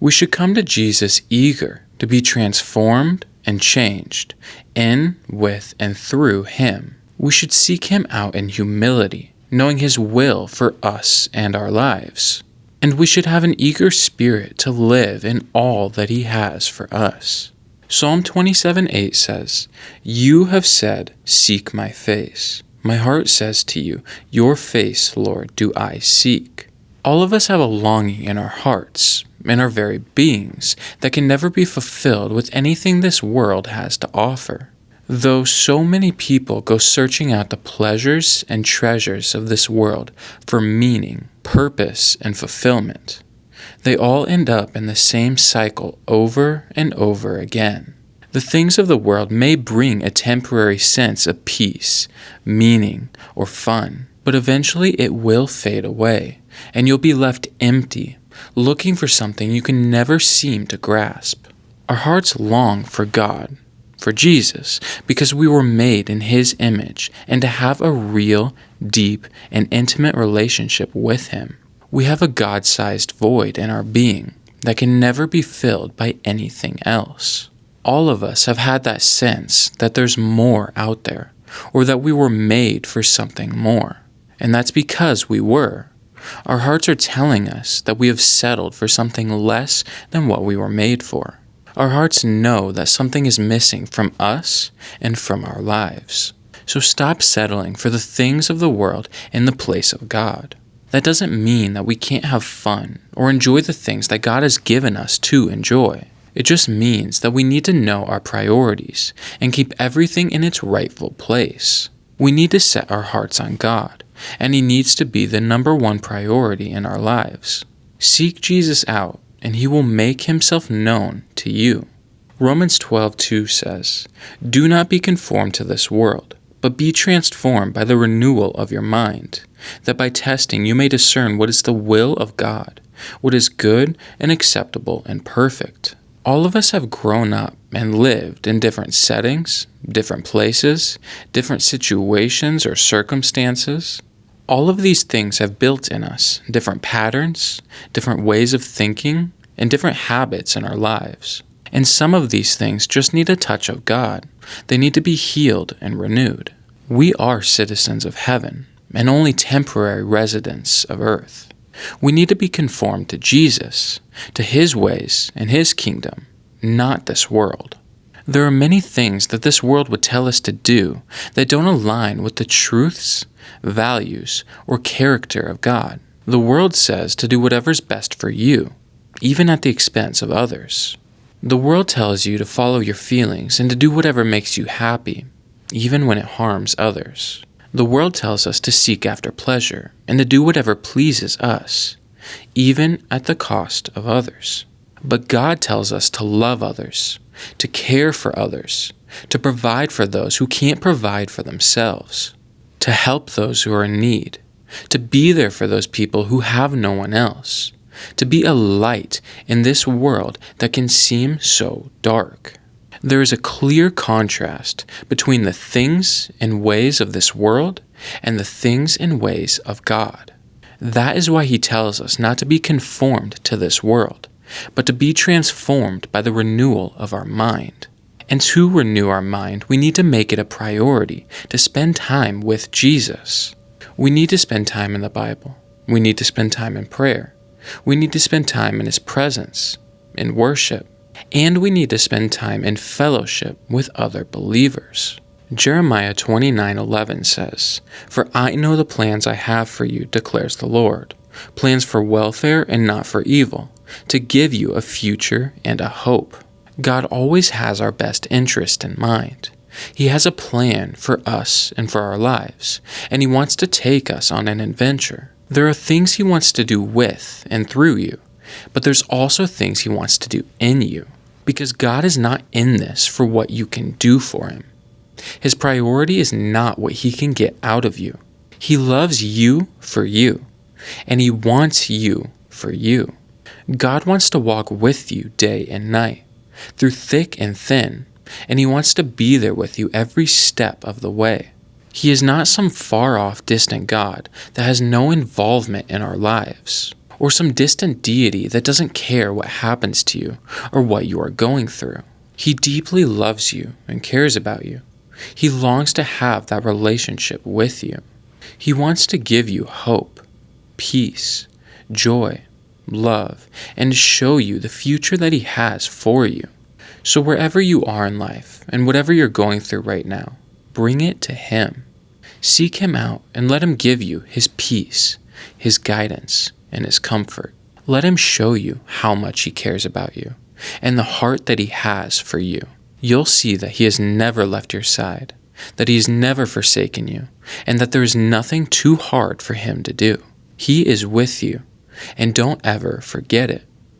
We should come to Jesus eager to be transformed and changed in, with, and through Him. We should seek Him out in humility, knowing His will for us and our lives. And we should have an eager spirit to live in all that He has for us. Psalm 27:8 says, "You have said, 'Seek my face.' My heart says to you, 'Your face, Lord, do I seek.'" All of us have a longing in our hearts, in our very beings, that can never be fulfilled with anything this world has to offer. Though so many people go searching out the pleasures and treasures of this world for meaning, purpose, and fulfillment, they all end up in the same cycle over and over again. The things of the world may bring a temporary sense of peace, meaning, or fun, but eventually it will fade away, and you'll be left empty, looking for something you can never seem to grasp. Our hearts long for God, for Jesus, because we were made in His image, and to have a real, deep, and intimate relationship with Him. We have a God-sized void in our being that can never be filled by anything else. All of us have had that sense that there's more out there, or that we were made for something more. And that's because we were. Our hearts are telling us that we have settled for something less than what we were made for. Our hearts know that something is missing from us and from our lives. So stop settling for the things of the world in the place of God. That doesn't mean that we can't have fun or enjoy the things that God has given us to enjoy. It just means that we need to know our priorities and keep everything in its rightful place. We need to set our hearts on God, and He needs to be the number one priority in our lives. Seek Jesus out, and He will make Himself known to you. Romans 12:2 says, "Do not be conformed to this world, but be transformed by the renewal of your mind, that by testing you may discern what is the will of God, what is good and acceptable and perfect." All of us have grown up and lived in different settings, different places, different situations or circumstances. All of these things have built in us different patterns, different ways of thinking, and different habits in our lives. And some of these things just need a touch of God. They need to be healed and renewed. We are citizens of heaven and only temporary residents of earth. We need to be conformed to Jesus, to His ways and His kingdom, not this world. There are many things that this world would tell us to do that don't align with the truths, values, or character of God. The world says to do whatever's best for you, even at the expense of others. The world tells you to follow your feelings and to do whatever makes you happy, even when it harms others. The world tells us to seek after pleasure and to do whatever pleases us, even at the cost of others. But God tells us to love others, to care for others, to provide for those who can't provide for themselves, to help those who are in need, to be there for those people who have no one else, to be a light in this world that can seem so dark. There is a clear contrast between the things and ways of this world and the things and ways of God. That is why He tells us not to be conformed to this world, but to be transformed by the renewal of our mind. And to renew our mind, we need to make it a priority to spend time with Jesus. We need to spend time in the Bible. We need to spend time in prayer. We need to spend time in His presence, in worship. And we need to spend time in fellowship with other believers. Jeremiah 29:11 says, "For I know the plans I have for you, declares the Lord, plans for welfare and not for evil, to give you a future and a hope." God always has our best interest in mind. He has a plan for us and for our lives, and He wants to take us on an adventure. There are things He wants to do with and through you, but there's also things He wants to do in you, because God is not in this for what you can do for Him. His priority is not what He can get out of you. He loves you for you, and He wants you for you. God wants to walk with you day and night, through thick and thin, and He wants to be there with you every step of the way. He is not some far-off, distant God that has no involvement in our lives. or some distant deity that doesn't care what happens to you or what you are going through. He deeply loves you and cares about you. He longs to have that relationship with you. He wants to give you hope, peace, joy, love, and show you the future that He has for you. So wherever you are in life and whatever you're going through right now, bring it to Him. Seek Him out and let Him give you His peace, His guidance, and His comfort. Let Him show you how much He cares about you and the heart that He has for you. You'll see that He has never left your side, that He has never forsaken you, and that there is nothing too hard for Him to do. He is with you, and don't ever forget it.